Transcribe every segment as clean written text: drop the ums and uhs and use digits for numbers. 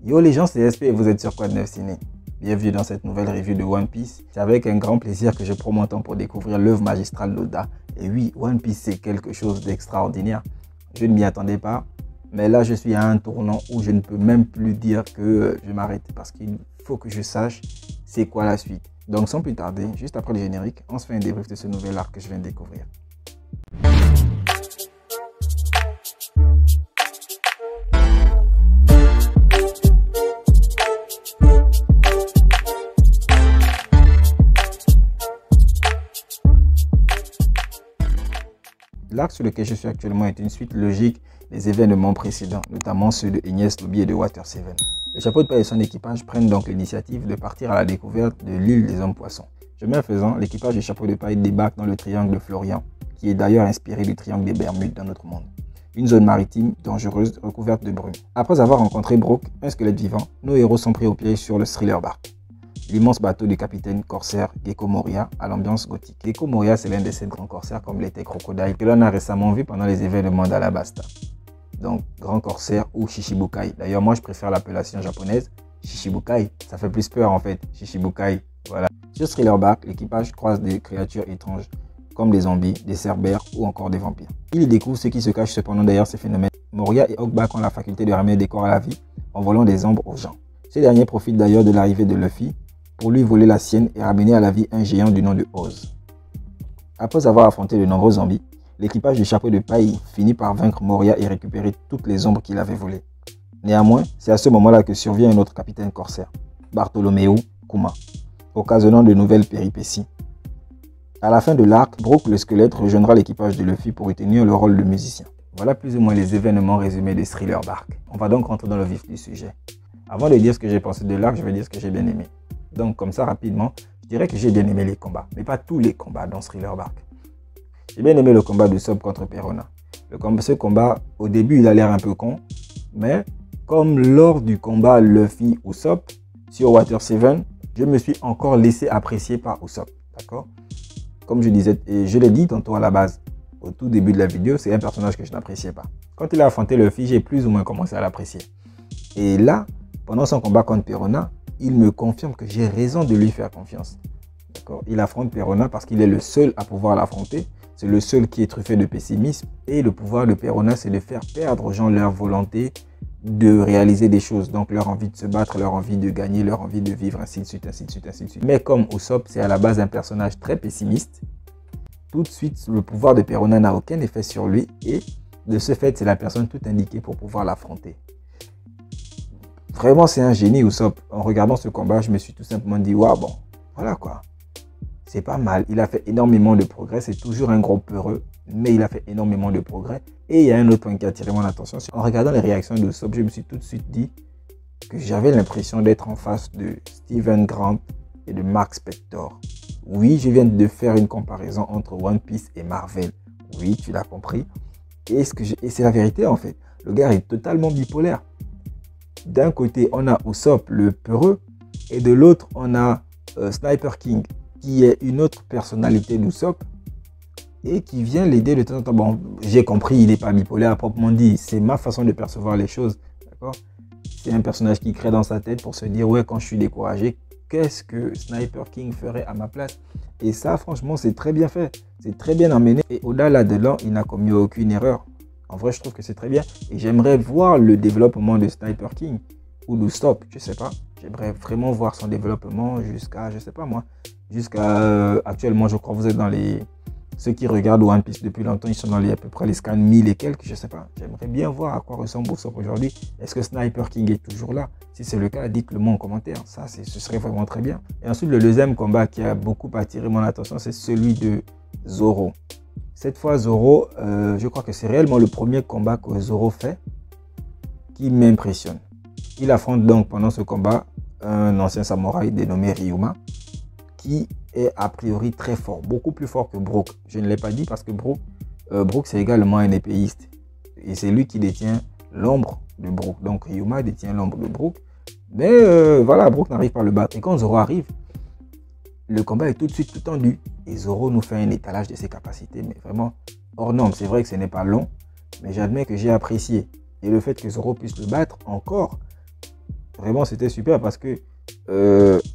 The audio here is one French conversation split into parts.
Yo les gens, c'est SP et vous êtes sur Quoi de Neuf Ciné. Bienvenue dans cette nouvelle review de One Piece. C'est avec un grand plaisir que je prends mon temps pour découvrir l'œuvre magistrale d'Oda. Et oui, One Piece c'est quelque chose d'extraordinaire. Je ne m'y attendais pas, mais là je suis à un tournant où je ne peux même plus dire que je m'arrête parce qu'il faut que je sache c'est quoi la suite. Donc sans plus tarder, juste après le générique, on se fait un débrief de ce nouvel arc que je viens de découvrir. L'arc sur lequel je suis actuellement est une suite logique des événements précédents, notamment ceux de Enies Lobby et de Water 7. Le chapeau de paille et son équipage prennent donc l'initiative de partir à la découverte de l'île des hommes poissons. Chemin faisant, l'équipage du chapeau de paille débarque dans le triangle de Florian, qui est d'ailleurs inspiré du triangle des Bermudes dans notre monde. Une zone maritime dangereuse recouverte de brume. Après avoir rencontré Brook, un squelette vivant, nos héros sont pris au piège sur le Thriller Bark. L'immense bateau du capitaine corsaire Gecko Moria à l'ambiance gothique. Gecko Moria, c'est l'un de ces grands corsaires comme l'était Crocodile que l'on a récemment vu pendant les événements d'Alabasta. Donc, grand corsaire ou Shishibukai. D'ailleurs, moi je préfère l'appellation japonaise Shishibukai. Ça fait plus peur en fait, Shishibukai. Voilà. Sur Thriller Bark, l'équipage croise des créatures étranges comme des zombies, des cerbères ou encore des vampires. Il y découvre ce qui se cache cependant derrière ces phénomènes. Moria et Hawkback ont la faculté de ramener des corps à la vie en volant des ombres aux gens. Ces derniers profitent d'ailleurs de l'arrivée de Luffy pour lui voler la sienne et ramener à la vie un géant du nom de Oz. Après avoir affronté de nombreux zombies, l'équipage du chapeau de paille finit par vaincre Moria et récupérer toutes les ombres qu'il avait volées. Néanmoins, c'est à ce moment-là que survient un autre capitaine corsaire, Bartholomew Kuma, occasionnant de nouvelles péripéties. À la fin de l'arc, Brook le squelette rejoindra l'équipage de Luffy pour y tenir le rôle de musicien. Voilà plus ou moins les événements résumés de Thriller Bark. On va donc rentrer dans le vif du sujet. Avant de dire ce que j'ai pensé de l'arc, je vais dire ce que j'ai bien aimé. Donc comme ça rapidement, je dirais que j'ai bien aimé les combats, mais pas tous les combats dans Thriller Bark. J'ai bien aimé le combat de Usopp contre Perona. Ce combat, au début il a l'air un peu con, mais comme lors du combat Luffy-Usopp sur Water 7, je me suis encore laissé apprécier par Usopp, d'accord? Comme je disais, et je l'ai dit tantôt à la base, au tout début de la vidéo, c'est un personnage que je n'appréciais pas. Quand il a affronté Luffy, j'ai plus ou moins commencé à l'apprécier. Et là, pendant son combat contre Perona, il me confirme que j'ai raison de lui faire confiance. Il affronte Perona parce qu'il est le seul à pouvoir l'affronter. C'est le seul qui est truffé de pessimisme. Et le pouvoir de Perona, c'est de faire perdre aux gens leur volonté de réaliser des choses. Donc leur envie de se battre, leur envie de gagner, leur envie de vivre, ainsi de suite, ainsi de suite, ainsi de suite. Mais comme Usopp, c'est à la base un personnage très pessimiste, tout de suite, le pouvoir de Perona n'a aucun effet sur lui. Et de ce fait, c'est la personne tout indiquée pour pouvoir l'affronter. Vraiment, c'est un génie, Usopp. En regardant ce combat, je me suis tout simplement dit, waouh, bon, voilà quoi. C'est pas mal. Il a fait énormément de progrès. C'est toujours un gros peureux, mais il a fait énormément de progrès. Et il y a un autre point qui a attiré mon attention. En regardant les réactions d'Usopp, je me suis tout de suite dit que j'avais l'impression d'être en face de Steven Grant et de Mark Spector. Oui, je viens de faire une comparaison entre One Piece et Marvel. Oui, tu l'as compris. Et c'est la vérité en fait. Le gars est totalement bipolaire. D'un côté, on a Usopp, le peureux, et de l'autre, on a Sniper King, qui est une autre personnalité d'Usopp, et qui vient l'aider de temps en temps. Bon, j'ai compris, il n'est pas bipolaire à proprement dit, c'est ma façon de percevoir les choses, d'accord? C'est un personnage qui crée dans sa tête pour se dire, ouais, quand je suis découragé, qu'est-ce que Sniper King ferait à ma place? Et ça, franchement, c'est très bien fait, c'est très bien amené, et au-delà de là, il n'a commis aucune erreur. En vrai, je trouve que c'est très bien. Et j'aimerais voir le développement de Sniper King ou d'Usopp, je sais pas. J'aimerais vraiment voir son développement jusqu'à, je sais pas moi, jusqu'à actuellement, je crois que vous êtes dans les... Ceux qui regardent One Piece depuis longtemps, ils sont dans à peu près les scans 1000 et quelques, je sais pas. J'aimerais bien voir à quoi ressemble Usopp aujourd'hui. Est-ce que Sniper King est toujours là? Si c'est le cas, dites-le moi en commentaire. Ça, ce serait vraiment très bien. Et ensuite, le deuxième combat qui a beaucoup attiré mon attention, c'est celui de Zoro. Cette fois, Zoro, je crois que c'est réellement le premier combat que Zoro fait qui m'impressionne. Il affronte donc pendant ce combat un ancien samouraï dénommé Ryuma qui est a priori très fort, beaucoup plus fort que Brook. Je ne l'ai pas dit parce que Brook c'est également un épéiste et c'est lui qui détient l'ombre de Brook. Donc Ryuma détient l'ombre de Brook. Mais voilà, Brook n'arrive pas à le battre. Et quand Zoro arrive, le combat est tout de suite tout tendu. Et Zoro nous fait un étalage de ses capacités, mais vraiment hors norme. C'est vrai que ce n'est pas long, mais j'admets que j'ai apprécié. Et le fait que Zoro puisse le battre encore vraiment, c'était super parce que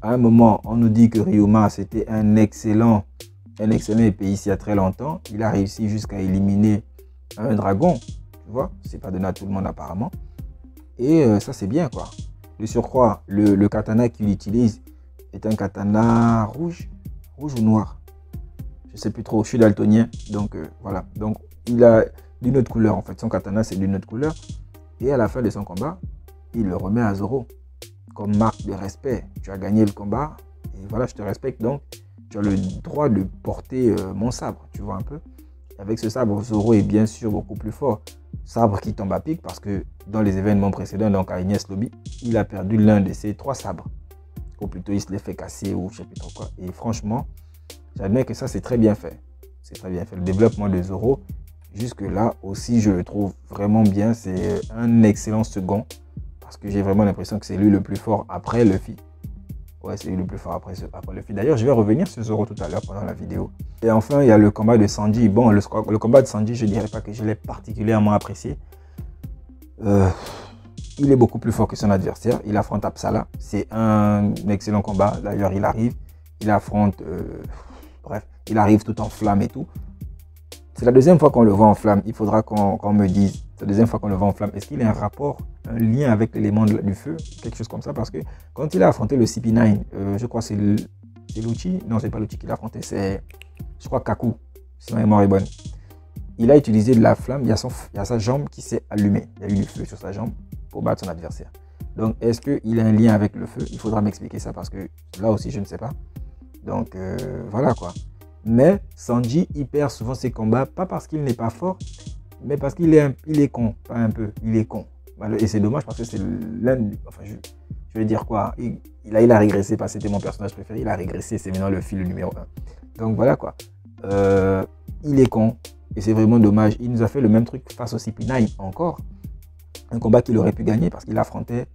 à un moment, on nous dit que Ryuma, c'était un excellent épée ici il y a très longtemps. Il a réussi jusqu'à éliminer un dragon. Tu vois, c'est pas donné à tout le monde apparemment. Et ça, c'est bien, quoi. De surcroît, le katana qu'il utilise est un katana rouge ou noir. Je sais plus trop, je suis daltonien. Donc, voilà. Donc, il a d'une autre couleur, en fait. Son katana, c'est d'une autre couleur. Et à la fin de son combat, il le remet à Zoro. Comme marque de respect. Tu as gagné le combat. Et voilà, je te respecte. Donc, tu as le droit de porter mon sabre. Tu vois un peu. Avec ce sabre, Zoro est bien sûr beaucoup plus fort. Sabre qui tombe à pic parce que dans les événements précédents, donc à Enies Lobby, il a perdu l'un de ses 3 sabres. Ou plutôt, il se l'est fait casser ou je sais plus trop quoi. Et franchement, j'admets que ça, c'est très bien fait. C'est très bien fait. Le développement de Zoro, jusque-là aussi, je le trouve vraiment bien. C'est un excellent second. Parce que j'ai vraiment l'impression que c'est lui le plus fort après Luffy. Ouais, c'est lui le plus fort après Luffy. D'ailleurs, je vais revenir sur Zoro tout à l'heure pendant la vidéo. Et enfin, il y a le combat de Sanji. Bon, le combat de Sanji, je ne dirais pas que je l'ai particulièrement apprécié. Il est beaucoup plus fort que son adversaire. Il affronte Apsala. C'est un excellent combat. D'ailleurs, il arrive. Il affronte... bref, il arrive tout en flamme et tout. C'est la deuxième fois qu'on le voit en flamme. Il faudra qu'on me dise. C'est la deuxième fois qu'on le voit en flamme. Est-ce qu'il y a un rapport, un lien avec l'élément du feu? Quelque chose comme ça. Parce que quand il a affronté le CP9, je crois que c'est Lucci. Non, c'est pas Lucci qui l'a affronté. C'est, je crois, Kaku. Si ma mémoire est bonne. Il a utilisé de la flamme. Il y a sa jambe qui s'est allumée. Il y a eu du feu sur sa jambe pour battre son adversaire. Donc, est-ce qu'il a un lien avec le feu? Il faudra m'expliquer ça parce que là aussi, je ne sais pas. Donc, voilà quoi. Mais Sanji, il perd souvent ses combats, pas parce qu'il n'est pas fort, mais parce qu'il est con, pas un peu, il est con. Et c'est dommage parce que c'est l'un, enfin je vais dire quoi, il a régressé parce que c'était mon personnage préféré, il a régressé, c'est maintenant le fil numéro 1. Donc voilà quoi, il est con et c'est vraiment dommage. Il nous a fait le même truc face au CP9 encore, un combat qu'il aurait pu gagner parce qu'il affrontait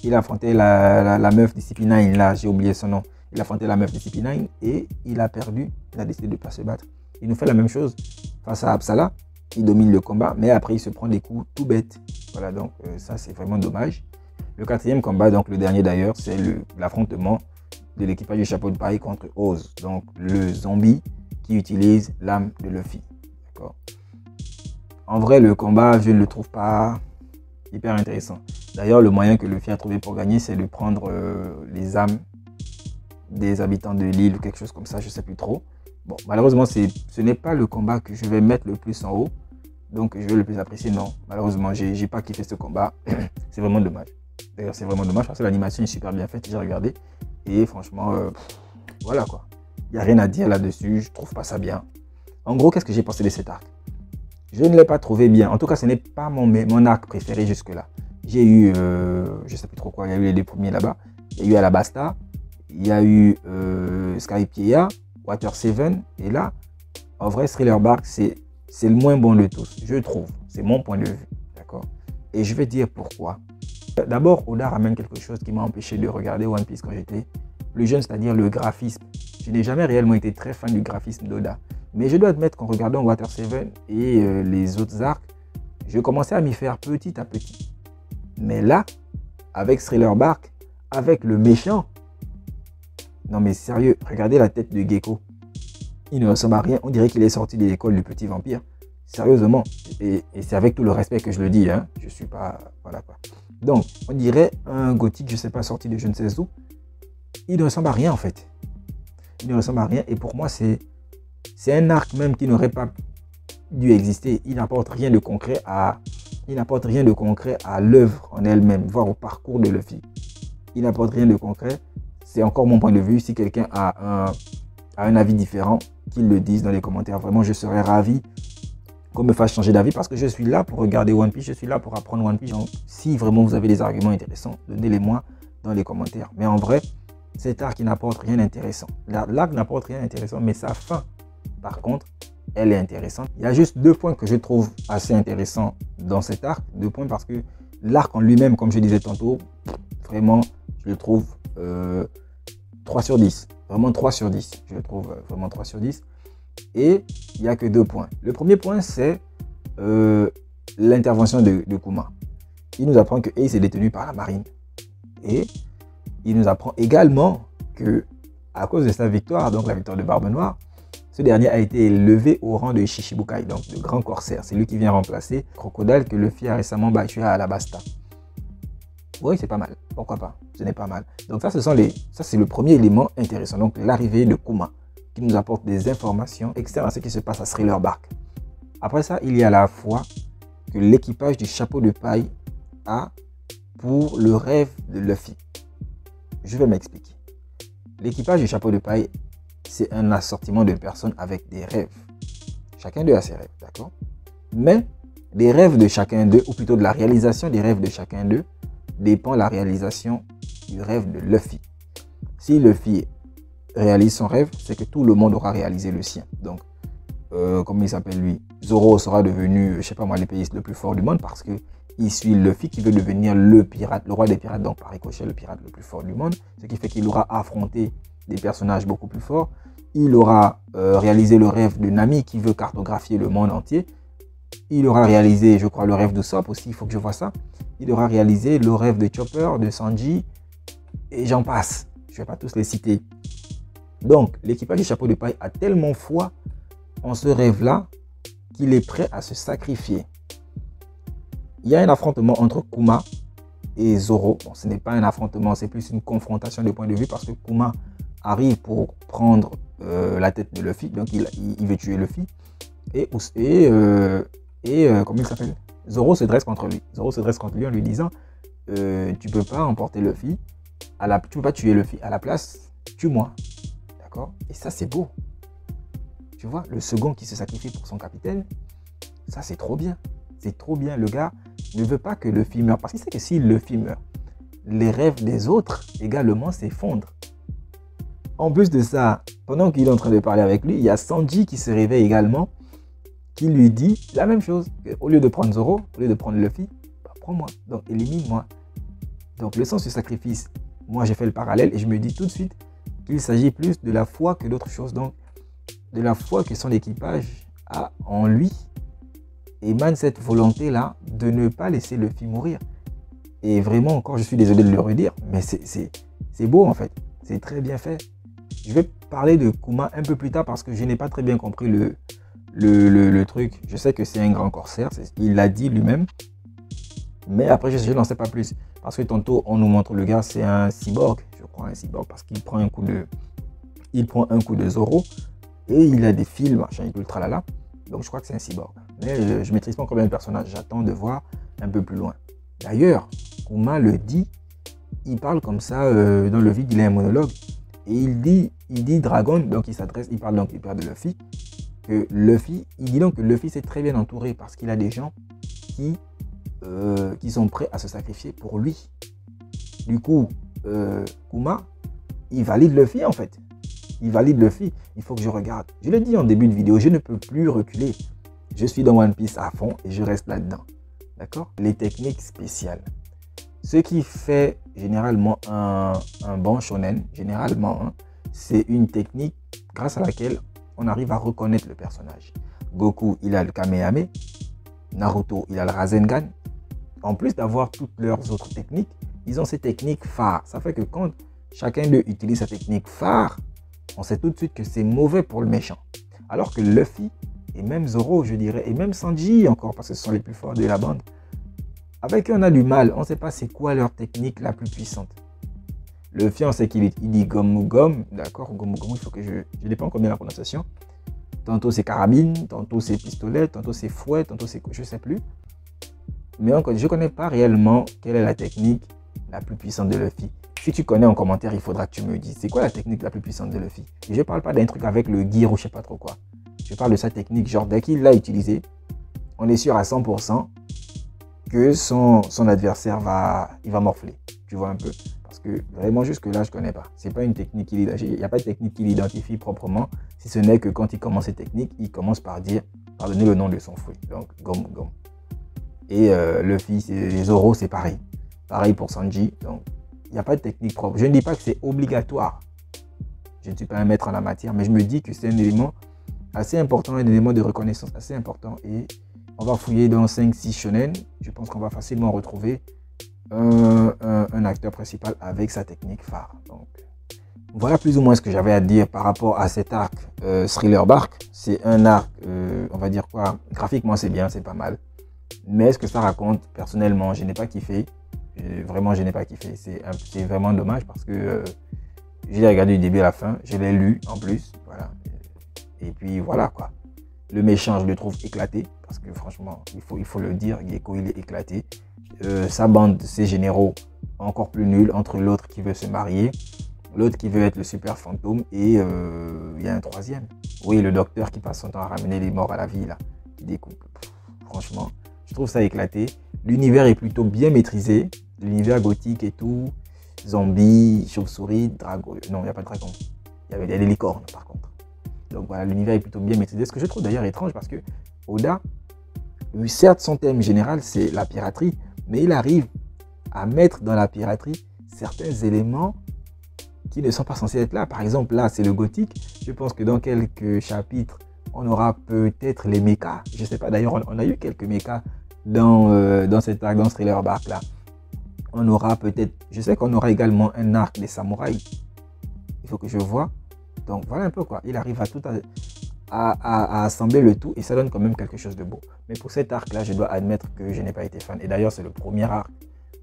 la meuf du CP9 là, j'ai oublié son nom. Il affrontait la meuf de CP9 et il a perdu. Il a décidé de ne pas se battre. Il nous fait la même chose face à Apsala. Il domine le combat, mais après il se prend des coups tout bêtes. Voilà, donc ça c'est vraiment dommage. Le 4e combat, donc le dernier d'ailleurs, c'est l'affrontement de l'équipage du chapeau de paille contre Oz. Donc le zombie qui utilise l'âme de Luffy. D'accord. En vrai, le combat, je ne le trouve pas hyper intéressant. D'ailleurs, le moyen que Luffy a trouvé pour gagner, c'est de prendre les âmes des habitants de l'île ou quelque chose comme ça, je ne sais plus trop. Bon, malheureusement, ce n'est pas le combat que je vais mettre le plus en haut, donc je vais le plus apprécier, non. Malheureusement, j'ai pas kiffé ce combat, c'est vraiment dommage. D'ailleurs, c'est vraiment dommage parce que l'animation est super bien faite, j'ai regardé, et franchement, voilà quoi. Il n'y a rien à dire là-dessus, je trouve pas ça bien. En gros, qu'est-ce que j'ai pensé de cet arc? Je ne l'ai pas trouvé bien, en tout cas, ce n'est pas mon arc préféré jusque-là. J'ai eu, je ne sais plus trop quoi, il y a eu les 2 premiers là-bas, il y a eu Alabasta, il y a eu Skypiea, Water 7, et là, en vrai, Thriller Bark, c'est le moins bon de tous, je trouve. C'est mon point de vue, d'accord? Et je vais dire pourquoi. D'abord, Oda ramène quelque chose qui m'a empêché de regarder One Piece quand j'étais plus jeune, c'est-à-dire le graphisme. Je n'ai jamais réellement été très fan du graphisme d'Oda. Mais je dois admettre qu'en regardant Water 7 et les autres arcs, je commençais à m'y faire petit à petit. Mais là, avec Thriller Bark, avec le méchant, non mais sérieux, regardez la tête de Gecko. Il ne ressemble à rien, on dirait qu'il est sorti de l'école du petit vampire. Sérieusement, et c'est avec tout le respect que je le dis, hein. Je suis pas, voilà quoi. Donc, on dirait un gothique, je sais pas, sorti de je ne sais où. Il ne ressemble à rien en fait. Il ne ressemble à rien et pour moi c'est un arc même qui n'aurait pas dû exister. Il n'apporte rien de concret à l'œuvre en elle-même, voire au parcours de Luffy. Il n'apporte rien de concret. C'est encore mon point de vue. Si quelqu'un a un avis différent, qu'il le dise dans les commentaires. Vraiment, je serais ravi qu'on me fasse changer d'avis parce que je suis là pour regarder One Piece, je suis là pour apprendre One Piece. Donc, si vraiment vous avez des arguments intéressants, donnez-les-moi dans les commentaires. Mais en vrai, cet arc n'apporte rien d'intéressant. L'arc n'apporte rien d'intéressant, mais sa fin, par contre, elle est intéressante. Il y a juste 2 points que je trouve assez intéressants dans cet arc. 2 points parce que l'arc en lui-même, comme je disais tantôt, vraiment, je le trouve 3 sur 10. Vraiment 3 sur 10. Je le trouve vraiment 3 sur 10. Et il n'y a que 2 points. Le premier point, c'est l'intervention de Kuma. Il nous apprend que Ace est détenu par la marine. Et il nous apprend également que, à cause de sa victoire, donc la victoire de Barbe Noire, ce dernier a été élevé au rang de Shichibukai, donc de grand corsaire. C'est lui qui vient remplacer Crocodile que Luffy a récemment battu à Alabasta. Oui, c'est pas mal. Pourquoi pas? Ce n'est pas mal. Donc ça, c'est le premier élément intéressant. Donc l'arrivée de Kuma, qui nous apporte des informations externes à ce qui se passe à Thriller Bark. Après ça, il y a la foi que l'équipage du chapeau de paille a pour le rêve de Luffy. Je vais m'expliquer. L'équipage du chapeau de paille, c'est un assortiment de personnes avec des rêves. Chacun d'eux a ses rêves, d'accord? Mais les rêves de chacun d'eux, ou plutôt de la réalisation des rêves de chacun d'eux, dépend la réalisation du rêve de Luffy. Si Luffy réalise son rêve, c'est que tout le monde aura réalisé le sien. Donc, comment il s'appelle lui? Zoro sera devenu, je sais pas moi, l'épéiste le plus fort du monde parce que il suit Luffy qui veut devenir le pirate, le roi des pirates, donc par ricochet le pirate le plus fort du monde. Ce qui fait qu'il aura affronté des personnages beaucoup plus forts. Il aura réalisé le rêve de Nami qui veut cartographier le monde entier. Il aura réalisé, je crois, le rêve de Sop aussi, il faut que je vois ça. Il aura réalisé le rêve de Chopper, de Sanji, et j'en passe. Je ne vais pas tous les citer. Donc, l'équipage du chapeau de paille a tellement foi en ce rêve-là qu'il est prêt à se sacrifier. Il y a un affrontement entre Kuma et Zoro. Bon, ce n'est pas un affrontement, c'est plus une confrontation de point de vue parce que Kuma arrive pour prendre la tête de Luffy, donc il veut tuer Luffy. Et comment il s'appelle? Zoro se dresse contre lui. Zoro se dresse contre lui en lui disant tu peux pas emporter Luffy, tu peux pas tuer Luffy. À la place, tue-moi. D'accord? Et ça, c'est beau. Tu vois, le second qui se sacrifie pour son capitaine, ça, c'est trop bien. C'est trop bien. Le gars ne veut pas que Luffy meure. Parce qu'il sait que si Luffy meurt, les rêves des autres également s'effondrent. En plus de ça, pendant qu'il est en train de parler avec lui, il y a Sanji qui se réveille également, qui lui dit la même chose. Au lieu de prendre Zoro, au lieu de prendre Luffy, bah, prends-moi, donc élimine-moi. Donc le sens du sacrifice, moi j'ai fait le parallèle et je me dis tout de suite qu'il s'agit plus de la foi que d'autre chose. Donc de la foi que son équipage a en lui, émane cette volonté-là de ne pas laisser Luffy mourir. Et vraiment, encore, je suis désolé de le redire, mais c'est beau en fait. C'est très bien fait. Je vais parler de Kuma un peu plus tard parce que je n'ai pas très bien compris le truc. Je sais que c'est un grand corsaire, il l'a dit lui-même. Mais après, je n'en sais pas plus. Parce que tantôt, on nous montre le gars, c'est un cyborg. Je crois un cyborg parce qu'il prend un coup de Zoro. Et il a des fils, machin, et tout le tralala. Donc je crois que c'est un cyborg. Mais je ne maîtrise pas encore bien le personnage. J'attends de voir un peu plus loin. D'ailleurs, Kuma le dit. Il parle comme ça dans le vide, il a un monologue. Et il dit Dragon, donc il parle donc du père de Luffy. Que Luffy, il dit donc que Luffy s'est très bien entouré parce qu'il a des gens qui sont prêts à se sacrifier pour lui. Du coup, Kuma, il valide Luffy en fait. Il valide Luffy. Il faut que je regarde. Je l'ai dit en début de vidéo, je ne peux plus reculer. Je suis dans One Piece à fond et je reste là-dedans. D'accord? Les techniques spéciales. Ce qui fait généralement un bon shonen, généralement, hein, c'est une technique grâce à laquelle on arrive à reconnaître le personnage. Goku, il a le Kamehame. Naruto, il a le Rasengan. En plus d'avoir toutes leurs autres techniques, ils ont ces techniques phares. Ça fait que quand chacun d'eux utilise sa technique phare, on sait tout de suite que c'est mauvais pour le méchant. Alors que Luffy, et même Zoro, je dirais, et même Sanji encore, parce que ce sont les plus forts de la bande, avec eux, on a du mal. On ne sait pas c'est quoi leur technique la plus puissante. Luffy, on sait qu'il dit Gomu Gomu. D'accord, Gomu Gomu, il faut que je n'ai pas encore bien la prononciation. Tantôt c'est carabine, tantôt c'est pistolet, tantôt c'est fouet, tantôt c'est... je ne sais plus. Mais je ne connais pas réellement quelle est la technique la plus puissante de Luffy. Si tu connais en commentaire, il faudra que tu me dises. C'est quoi la technique la plus puissante de Luffy? Et je ne parle pas d'un truc avec le gear ou je ne sais pas trop quoi. Je parle de sa technique, genre dès qu'il l'a utilisé, on est sûr à 100% que son adversaire va morfler. Tu vois un peu. Parce que vraiment jusque là, je ne connais pas. C'est pas une technique il n'y a pas de technique qu'il identifie proprement. Si ce n'est que quand il commence cette technique, il commence par donner le nom de son fruit. Donc, Gomu Gomu. Et Luffy, Zoro, c'est pareil. Pareil pour Sanji. Donc, il n'y a pas de technique propre. Je ne dis pas que c'est obligatoire. Je ne suis pas un maître en la matière, mais je me dis que c'est un élément assez important, un élément de reconnaissance assez important. Et on va fouiller dans 5-6 shonen. Je pense qu'on va facilement retrouver un acteur principal avec sa technique phare. Donc, voilà plus ou moins ce que j'avais à dire par rapport à cet arc Thriller Bark. C'est un arc, on va dire quoi, graphiquement c'est bien, c'est pas mal. Mais ce que ça raconte, personnellement, je n'ai pas kiffé. Vraiment, je n'ai pas kiffé. C'est vraiment dommage parce que je l'ai regardé du début à la fin. Je l'ai lu en plus. Voilà. Et puis voilà quoi. Le méchant, je le trouve éclaté. Parce que franchement, il faut le dire, Gecko, il est éclaté. Sa bande, ses généraux, encore plus nuls. Entre l'autre qui veut se marier, l'autre qui veut être le super fantôme. Et il y a un troisième. Oui, le docteur qui passe son temps à ramener les morts à la vie, là. Qui découpe. Franchement, je trouve ça éclaté. L'univers est plutôt bien maîtrisé. L'univers gothique et tout. Zombies, chauve-souris, dragon. Non, il n'y a pas de dragon. Il y a des licornes par contre. Donc voilà, l'univers est plutôt bien maîtrisé. Ce que je trouve d'ailleurs étrange parce que Oda, certes son thème général c'est la piraterie, mais il arrive à mettre dans la piraterie certains éléments qui ne sont pas censés être là. Par exemple, là c'est le gothique. Je pense que dans quelques chapitres, on aura peut-être les mechas. Je ne sais pas, d'ailleurs on a eu quelques mechas dans cet arc, dans ce Thriller Bark là. On aura peut-être, je sais qu'on aura également un arc des samouraïs. Il faut que je vois. Donc voilà un peu quoi. Il arrive à assembler le tout et ça donne quand même quelque chose de beau. Mais pour cet arc là, je dois admettre que je n'ai pas été fan. Et d'ailleurs, c'est le premier arc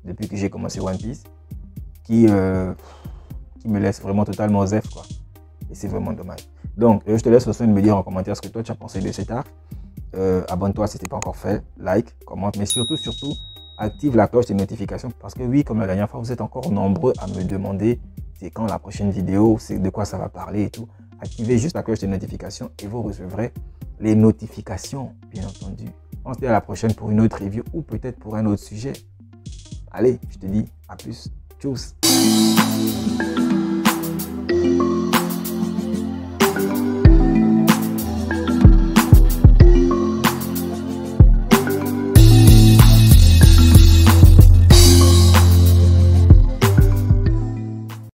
depuis que j'ai commencé One Piece qui me laisse vraiment totalement zef quoi. Et c'est vraiment dommage. Donc je te laisse aussi me dire en commentaire ce que toi tu as pensé de cet arc. Abonne-toi si ce n'est pas encore fait. Like, commente, mais surtout, active la cloche des notifications parce que oui, comme la dernière fois, vous êtes encore nombreux à me demander c'est quand la prochaine vidéo, c'est de quoi ça va parler et tout. Activez juste la cloche des notifications et vous recevrez les notifications, bien entendu. On se dit à la prochaine pour une autre review ou peut-être pour un autre sujet. Allez, je te dis à plus. Tchuss.